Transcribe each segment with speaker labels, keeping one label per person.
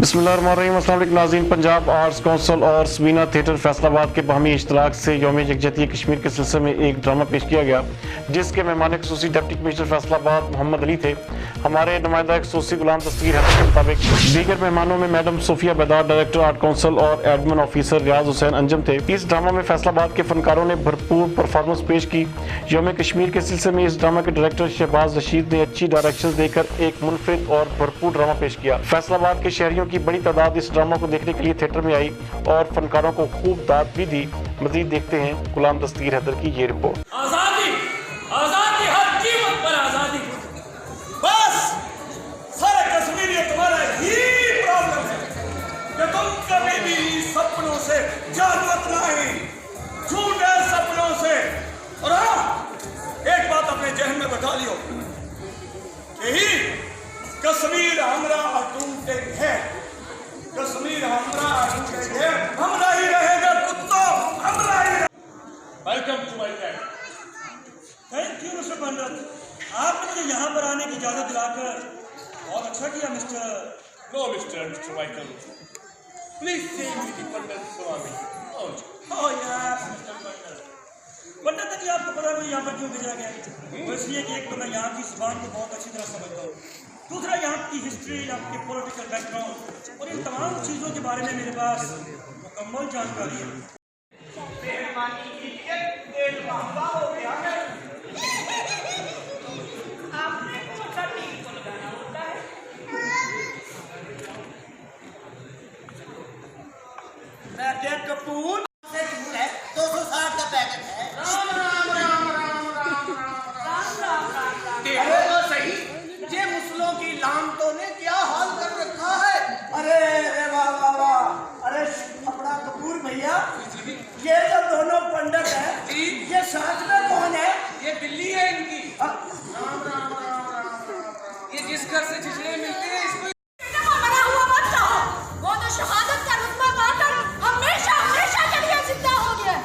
Speaker 1: बिस्मिल्लाहिर्रहमानिर्रहीम। अस्सलाम वालेकुम नाज़रीन। पंजाब आर्ट्स काउंसिल और सबीना थिएटर फैसलाबाद के बाहमी इश्तराक से यौम यकजहती कश्मीर के सिलसिले में एक ड्रामा पेश किया गया, जिसके मेहमान खुसूसी डिप्टी कमिश्नर फैसलाबाद मोहम्मद अली थे। हमारे नुमाइंदा खुसूसी गुलाम दस्तगीर हैदर के मुताबिक दीगर मेहमानों में madam Sofia Bedar, director art council और एडमिन ऑफिसर रियाज हुसैन अंजम थे। इस ड्रामा में फैसलाबाद के फनकारों ने भरपूर परफॉर्मेंस पेश की। यौम कश्मीर के सिलसिले में इस ड्रामा के डायरेक्टर शहबाज रशीद ने अच्छी डायरेक्शन देकर एक मुनफरिद और भरपूर ड्रामा पेश किया। फैसलाबाद के शहरियों की बड़ी तादाद इस ड्रामा को देखने के लिए थिएटर में आई और फनकारों को खूब दाद भी दी। मजीद देखते हैं गुलाम दस्तगीर हैदर की ये रिपोर्ट।
Speaker 2: आजादी, आजादी, हर कीमत पर आजादी। बस सारे कश्मीर ये तुम्हारा ही प्रॉब्लम है कि तुम कभी भी सपनों से जान मत लाए, झूठे सपनों से। और हाँ, एक बात अपने जहन में बैठा लियो, यही कश्मीर हमरा टूटे है, कश्मीर हमरा टूटे है, हमरा ही रहेगा कुत्तों, हमरा ही। Welcome to my friend. Thank you mister Pandit, आपने मुझे यहाँ पर आने की इजाजत दिलाकर बहुत अच्छा किया mister. No mister Michael, please से पंडित स्वामी। ओह यस मिस्टर पंडित। पंडित जी, आपको पता है यहाँ पर क्यों भेजा गया? वो इसलिए कि एक तो मैं यहाँ की जुबान को बहुत अच्छी तरह समझता हूँ, दूसरा यहाँ की हिस्ट्री, आपके पॉलिटिकल बैकग्राउंड और इन तमाम चीज़ों के बारे में मेरे पास मुकम्मल जानकारी है। कपूर 260 का पैकेट है। राम राम राम राम राम राम राम। देखो तो सही, ये मुसलों की लानतों ने क्या हाल कर रखा है। अरे वाह वाह वाह। अरे अपना कपूर भैया, ये जो दोनों पंडित हैं, ये साथ में कौन है? ये बिल्ली है इनकी। राम राम राम राम राम। ये जिस घर से झिझड़े मिलते हैं इसको मरा हुआ मत कहो, वो तो शहादत का रुतबा पाकर हमेशा हमेशा के लिए जिंदा हो गया।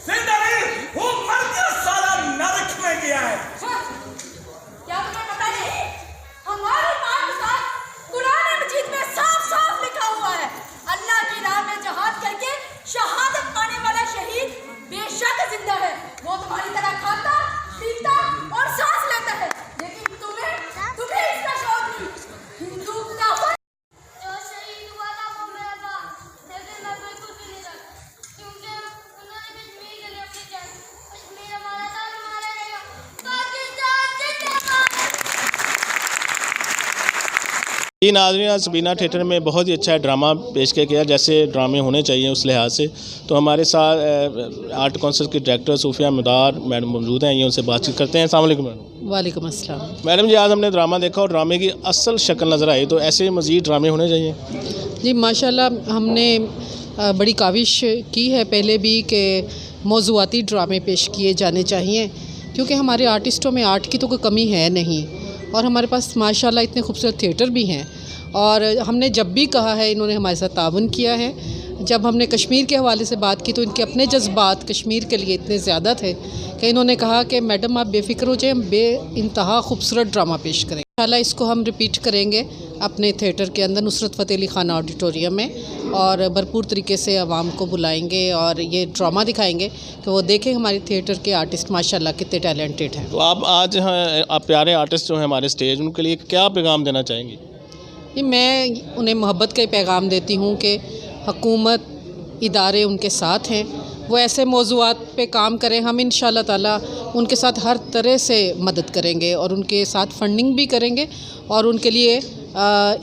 Speaker 2: जिंदा नहीं, वो मर के साला नरक में गया है।
Speaker 3: क्या तुम्हें पता नहीं? हमारे पाकिस्तान कुरान मजीद में साफ साफ लिखा हुआ है, अल्लाह की राह में जहाद करके शहादत पाने वाला शहीद बेशक जिंदा है। वो तुम्हारी तरह खाता, पीता और सांस लेता है, लेकिन तुम्हें इसका शौक नहीं। हिंदू का
Speaker 4: जो शहीद हुआ था वो मेरा था, लेकिन मैं कोई कुछ नहीं रहा, क्योंकि उन्होंने कश्मीर के लिए अपनी जान, कश्मीर हमारा था, हमारा रहेगा, पाकिस्तान जिंदाबाद।
Speaker 5: जी नाज़रीन, आज सबीना थिएटर में बहुत ही अच्छा ड्रामा पेश किया गया, जैसे ड्रामे होने चाहिए उस लिहाज से। तो हमारे साथ आर्ट काउंसिल की डायरेक्टर सोफिया बेदार मैडम मौजूद हैं, ये उनसे बातचीत करते हैं। अस्सलाम वालेकुम मैडम।
Speaker 6: वालेकुम अस्सलाम।
Speaker 5: मैडम जी, आज हमने ड्रामा देखा और ड्रामे की असल शक्ल नज़र आई, तो ऐसे मज़ीद ड्रामे होने चाहिए?
Speaker 6: जी माशाल्लाह, हमने बड़ी काविश की है पहले भी कि मौज़ूआती ड्रामे पेश किए जाने चाहिए, क्योंकि हमारे आर्टिस्टों में आर्ट की तो कोई कमी है नहीं, और हमारे पास माशाल्लाह इतने खूबसूरत थिएटर भी हैं। और हमने जब भी कहा है, इन्होंने हमारे साथ ताउन किया है। जब हमने कश्मीर के हवाले से बात की तो इनके अपने जज्बात कश्मीर के लिए इतने ज़्यादा थे कि इन्होंने कहा कि मैडम आप बेफ़िक्र हो जाए, हम बेइंतहा खूबसूरत ड्रामा पेश करेंगे। इंशाल्लाह इसको हम रिपीट करेंगे अपने थिएटर के अंदर, नुसरत फ़तेह अली खान ऑडिटोरियम में, और भरपूर तरीके से आवाम को बुलाएंगे और ये ड्रामा दिखाएंगे कि वो देखें हमारे थिएटर के आर्टिस्ट माशाल्लाह कितने टैलेंटेड हैं।
Speaker 5: तो आप आज आप प्यारे आर्टिस्ट जो हैं हमारे स्टेज, उनके लिए क्या पैगाम देना चाहेंगी?
Speaker 6: मैं उन्हें मोहब्बत का ही पैगाम देती हूँ कि हुकूमत, इदारे उनके साथ हैं, वो ऐसे मौज़ूआत पे काम करें। हम इंशाल्लाह ताला उनके साथ हर तरह से मदद करेंगे और उनके साथ फंडिंग भी करेंगे और उनके लिए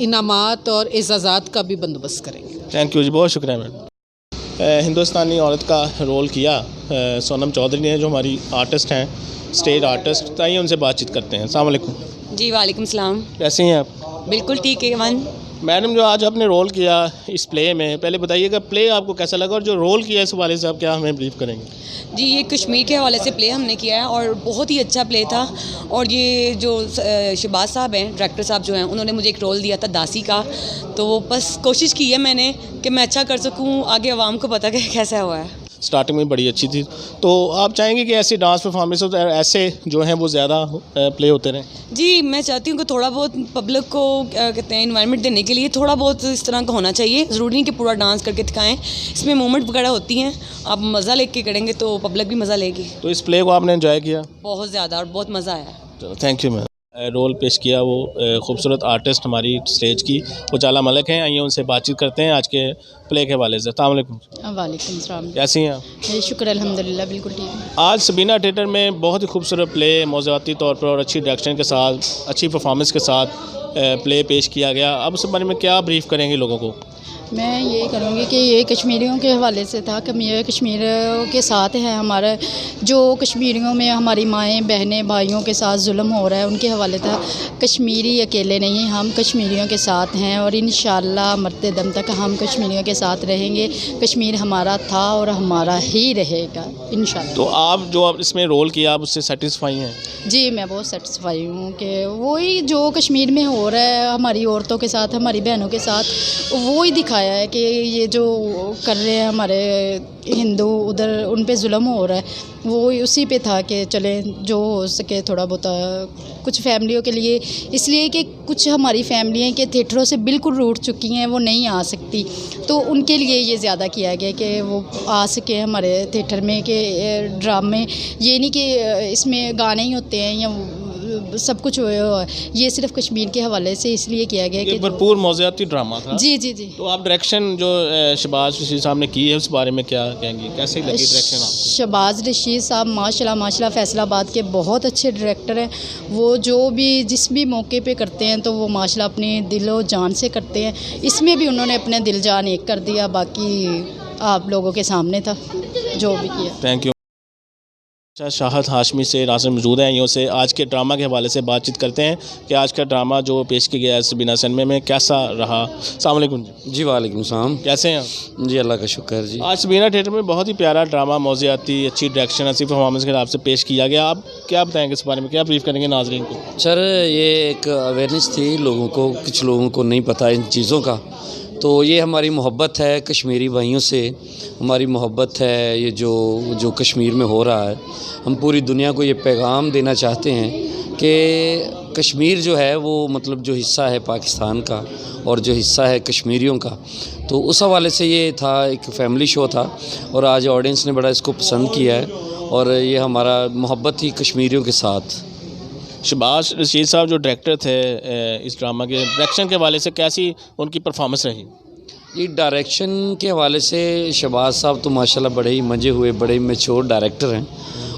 Speaker 6: इनामात और एजाज़ात का भी बंदोबस्त करेंगे।
Speaker 5: थैंक यू जी, बहुत शुक्रिया मैडम। हिंदुस्तानी औरत का रोल किया सोनम चौधरी ने, जो हमारी आर्टिस्ट हैं, स्टेज आर्टिस्ट। ताइए उनसे बातचीत करते हैं। अस्सलाम वालेकुम।
Speaker 7: जी वालेकुम सलाम।
Speaker 5: कैसे हैं आप?
Speaker 7: बिल्कुल ठीक है वन।
Speaker 5: मैडम जो आज आपने रोल किया इस प्ले में, पहले बताइएगा प्ले आपको कैसा लगा और जो रोल किया इस हवाले से आप क्या हमें ब्रीफ करेंगे?
Speaker 7: जी, ये कश्मीर के हवाले से प्ले हमने किया है और बहुत ही अच्छा प्ले था। और ये जो शहबाज साहब हैं, डायरेक्टर साहब जो हैं, उन्होंने मुझे एक रोल दिया था दासी का, तो बस कोशिश की है मैंने कि मैं अच्छा कर सकूं, आगे आवाम को पता कि कैसा हुआ है।
Speaker 5: स्टार्टिंग में बड़ी अच्छी थी, तो आप चाहेंगे कि ऐसी डांस परफॉर्मेंस ऐसे जो हैं वो ज़्यादा प्ले होते रहें?
Speaker 7: जी, मैं चाहती हूँ कि थोड़ा बहुत पब्लिक को क्या कहते हैं इन्वायरमेंट देने के लिए थोड़ा बहुत इस तरह का होना चाहिए। ज़रूरी नहीं कि पूरा डांस करके दिखाएं, इसमें मूवमेंट वगैरह होती हैं, आप मज़ा लेके करेंगे तो पब्लिक भी मज़ा लेगी।
Speaker 5: तो इस प्ले को आपने एंजॉय किया?
Speaker 7: बहुत ज़्यादा, और बहुत मज़ा आया।
Speaker 5: चलो, थैंक यू मैम। रोल पेश किया वो खूबसूरत आर्टिस्ट हमारी स्टेज की उजाला मलिक हैं, आइए उनसे बातचीत करते हैं आज के प्ले के हवाले से। अस्सलाम वालेकुम।
Speaker 6: वालेकुम सलाम।
Speaker 5: कैसी हैं आप?
Speaker 6: शुक्र अल्हम्दुलिल्लाह, बिल्कुल ठीक है।
Speaker 5: आज सबीना थिएटर में बहुत ही खूबसूरत प्ले मौज़ूआती तौर पर और अच्छी डायरेक्शन के साथ, अच्छी परफॉर्मेंस के साथ प्ले पेश किया गया। अब उस बारे में क्या ब्रीफ करेंगे लोगों को?
Speaker 6: मैं ये करूँगी कि ये कश्मीरियों के हवाले से था कि ये कश्मीरियों के साथ है हमारा, जो कश्मीरियों में हमारी माएँ बहनें भाइयों के साथ जुल्म हो रहा है, उनके हवाले था। कश्मीरी अकेले नहीं, हम कश्मीरियों के साथ हैं और इंशाअल्लाह मरते दम तक हम कश्मीरियों के साथ रहेंगे। कश्मीर हमारा था और हमारा ही रहेगा इंशाअल्लाह।
Speaker 5: तो आप जो आप इसमें रोल किया, आप उससे सेटिस्फाई हैं?
Speaker 6: जी, मैं बहुत सेटिस्फाई हूँ कि वही जो कश्मीर में हो रहा है हमारी औरतों के साथ, हमारी बहनों के साथ, वो ही दिखाया है कि ये जो कर रहे हैं हमारे हिंदू, उधर उन पे जुल्म हो रहा है, वो उसी पे था कि चलें जो हो सके थोड़ा बहुत कुछ फैमिलियों के लिए, इसलिए कि कुछ हमारी फैमिलियाँ के थिएटरों से बिल्कुल रूठ चुकी हैं, वो नहीं आ सकती, तो उनके लिए ये ज़्यादा किया गया कि वो आ सके हमारे थिएटर में, कि ड्रामे ये नहीं कि इसमें गाने ही होते हैं या सब कुछ ये सिर्फ कश्मीर के हवाले से इसलिए किया गया कि
Speaker 5: भरपूर मौज़ूआती ड्रामा था।
Speaker 6: जी जी जी।
Speaker 5: तो आप डायरेक्शन जो शहबाज रशीद साहब ने की है उस बारे में क्या कहेंगी, कैसी लगी डायरेक्शन आपको?
Speaker 6: शहबाज रशीद साहब माशाल्लाह फैसलाबाद के बहुत अच्छे डायरेक्टर हैं। वो जो भी जिस भी मौके पे करते हैं तो वो माशाल्लाह अपनी दिलो जान से करते हैं। इसमें भी उन्होंने अपने दिल जान एक कर दिया, बाकी आप लोगों के सामने था जो भी किया।
Speaker 5: Thank you. शाहद हाशमी से नासिर मौजूद हैं, यूँ से आज के ड्रामा के हवाले से बातचीत करते हैं कि आज का ड्रामा जो पेश किया गया है सबीना सिनेमा में कैसा रहा। अस्सलाम वालेकुम
Speaker 8: जी। वालेकुम सलाम।
Speaker 5: कैसे हैं आप?
Speaker 8: जी, अल्लाह का शुक्र जी।
Speaker 5: आज सबीना थिएटर में बहुत ही प्यारा ड्रामा मौज़ूआती अच्छी डायरेक्शन अच्छी परफॉर्मेंस के हिसाब से पेश किया गया। आप क्या बताएंगे इस बारे में, क्या ब्रीफ करेंगे नाज़रीन को?
Speaker 8: सर, ये एक अवेयरनेस थी लोगों को, कुछ लोगों को नहीं पता इन चीज़ों का, तो ये हमारी मोहब्बत है कश्मीरी भाइयों से, हमारी मोहब्बत है ये जो कश्मीर में हो रहा है। हम पूरी दुनिया को ये पैगाम देना चाहते हैं कि कश्मीर जो है वो मतलब जो हिस्सा है पाकिस्तान का और जो हिस्सा है कश्मीरियों का, तो उस हवाले से ये था, एक फैमिली शो था और आज ऑडियंस ने बड़ा इसको पसंद किया है और ये हमारा मोहब्बत थी कश्मीरियों के साथ।
Speaker 5: शहबाज रशीद साहब जो डायरेक्टर थे इस ड्रामा के, डायरेक्शन के हवाले से कैसी उनकी परफॉर्मेंस रही?
Speaker 8: ये डायरेक्शन के हवाले से शहबाज साहब तो माशाल्लाह बड़े ही मजे हुए, बड़े ही मैच्योर डायरेक्टर हैं।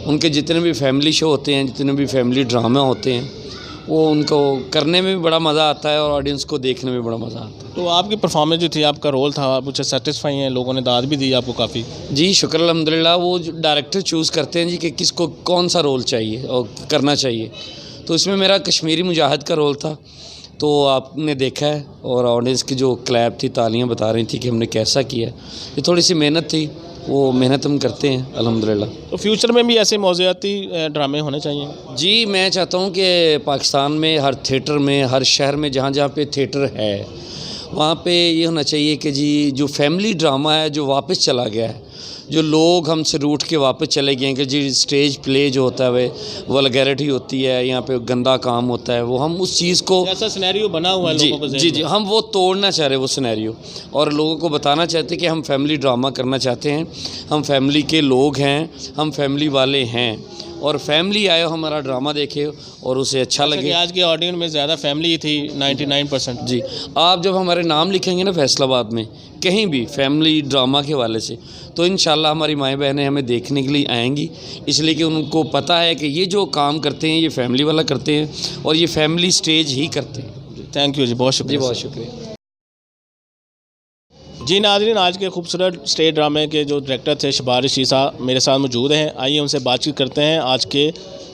Speaker 8: उनके जितने भी फैमिली शो होते हैं, जितने भी फैमिली ड्रामा होते हैं, वो उनको करने में भी बड़ा मज़ा आता है और ऑडियंस को देखने में बड़ा मज़ा आता है।
Speaker 5: तो आपकी परफॉर्मेंस जो थी, आपका रोल था, आप उससे सेटिस्फाई हैं? लोगों ने दाद भी दी आपको काफ़ी?
Speaker 8: जी शुक्र अल्हम्दुलिल्लाह। वो डायरेक्टर चूज़ करते हैं जी कि किसको कौन सा रोल चाहिए और करना चाहिए, तो इसमें मेरा कश्मीरी मुजाहिद का रोल था, तो आपने देखा है और ऑडियंस की जो क्लैप थी, तालियां बता रही थी कि हमने कैसा किया। ये थोड़ी सी मेहनत थी, वो मेहनत हम करते हैं अल्हम्दुलिल्लाह।
Speaker 5: तो फ्यूचर में भी ऐसे मौज़ूआती ड्रामे होने चाहिए?
Speaker 8: जी, मैं चाहता हूँ कि पाकिस्तान में हर थिएटर में, हर शहर में जहाँ जहाँ पे थिएटर है, वहाँ पे ये होना चाहिए कि जी जो फैमिली ड्रामा है जो वापस चला गया है, जो लोग हमसे रूठ के वापस चले गए हैं कि जी स्टेज प्ले जो होता है वह वल्गैरिटी होती है, यहाँ पे गंदा काम होता है, वो हम उस चीज़ को,
Speaker 5: ऐसा सिनेरियो बना हुआ है
Speaker 8: जी
Speaker 5: लोगों को
Speaker 8: जी जी हम वो तोड़ना चाह रहे हैं वो सिनेरियो, और लोगों को बताना चाहते हैं कि हम फैमिली ड्रामा करना चाहते हैं, हम फैमिली के लोग हैं, हम फैमिली वाले हैं, और फैमिली आए हमारा ड्रामा देखे और उसे अच्छा लगे।
Speaker 5: आज के ऑडियंस में ज़्यादा फैमिली थी 99%।
Speaker 8: जी, आप जब हमारे नाम लिखेंगे ना फैसलाबाद में कहीं भी फैमिली ड्रामा के वाले से, तो इंशाल्लाह हमारी माएँ बहनें हमें देखने के लिए आएंगी, इसलिए कि उनको पता है कि ये जो काम करते हैं ये फैमिली वाला करते हैं और ये फैमिली स्टेज ही करते हैं।
Speaker 5: थैंक यू जी, बहुत शुक्रिया।
Speaker 8: जी, बहुत शुक्रिया।
Speaker 5: जी नाज़रीन, आज के खूबसूरत स्टेज ड्रामे के जो डायरेक्टर थे शहबाज रशीद साहब मेरे साथ मौजूद हैं, आइए उनसे बातचीत करते हैं आज के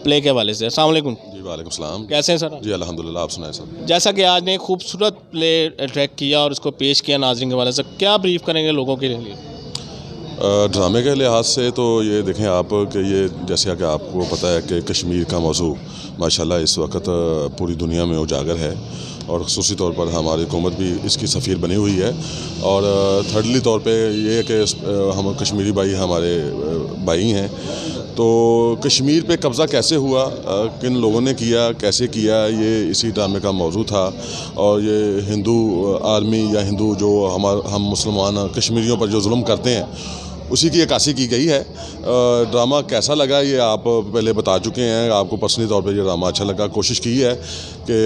Speaker 5: प्ले के हवाले से। अस्सलाम वालेकुम।
Speaker 9: जी वालेकुम सलाम।
Speaker 5: कैसे हैं सर?
Speaker 9: जी अल्हम्दुलिल्लाह, आप सुनाएं सर।
Speaker 5: जैसा कि आज ने एक खूबसूरत प्ले ट्रैक किया और उसको पेश किया नाज़रीन के हवाले से, क्या ब्रीफ करेंगे लोगों के लिए?
Speaker 9: ड्रामे के लिहाज से तो ये देखें आप कि ये जैसे कि आपको पता है कि कश्मीर का मौजू माशाल्लाह इस वक्त पूरी दुनिया में उजागर है और ख़ुसूसी तौर पर हमारी हुकूमत भी इसकी सफ़ीर बनी हुई है। और थर्डली तौर पे ये कि हम कश्मीरी भाई हमारे भाई हैं, तो कश्मीर पे कब्ज़ा कैसे हुआ, किन लोगों ने किया, कैसे किया, ये इसी ड्रामे का मौजू था। और ये हिंदू आर्मी या हिंदू जो हम मुसलमान कश्मीरियों पर जो जुल्म करते हैं उसी की अक्कासी की गई है। ड्रामा कैसा लगा ये आप पहले बता चुके हैं, आपको पर्सनली तौर पे ये ड्रामा अच्छा लगा। कोशिश की है कि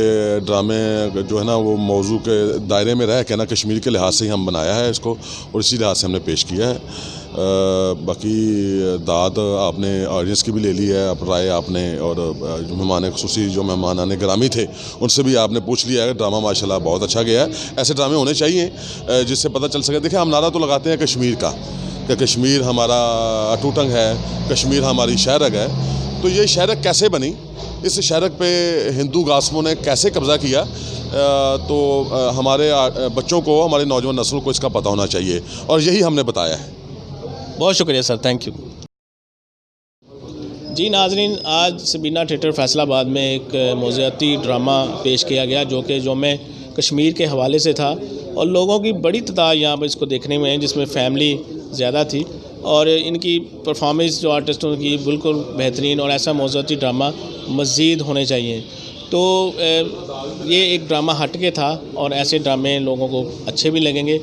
Speaker 9: ड्रामे जो है ना वो मौजू के दायरे में रह के ना कश्मीर के लिहाज से ही हम बनाया है इसको और इसी लिहाज से हमने पेश किया है। बाकी दाद आपने ऑडियंस की भी ले ली है, अब राय आपने और मेहमान खुसूसी जो मेहमान आने ग्रामी थे उनसे भी आपने पूछ लिया है। ड्रामा माशाल्लाह बहुत अच्छा गया है। ऐसे ड्रामे होने चाहिए जिससे पता चल सके। देखिए हम नारा तो लगाते हैं कश्मीर का कि कश्मीर हमारा अटूट अंग है, कश्मीर हमारी शहरग है, तो ये शहरग कैसे बनी, इस शहरग पे हिंदू गास्मों ने कैसे कब्ज़ा किया, तो हमारे बच्चों को, हमारे नौजवान नस्ल को इसका पता होना चाहिए और यही हमने बताया है।
Speaker 5: बहुत शुक्रिया सर, थैंक यू। जी नाज़रीन, आज सबीना थिएटर फैसलाबाद में एक मौज़ूआती ड्रामा पेश किया गया जो कि यौम कश्मीर के हवाले से था और लोगों की बड़ी तादाद यहाँ पर इसको देखने में है, जिसमें फैमिली ज़्यादा थी और इनकी परफॉर्मेंस जो आर्टिस्टों की बिल्कुल बेहतरीन। और ऐसा मौज़ूआती ड्रामा मज़ीद होने चाहिए। तो ये एक ड्रामा हट के था और ऐसे ड्रामे लोगों को अच्छे भी लगेंगे।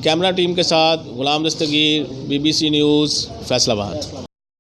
Speaker 5: कैमरा टीम के साथ गुलाम दस्तगीर, BBC न्यूज़, फैसलाबाद।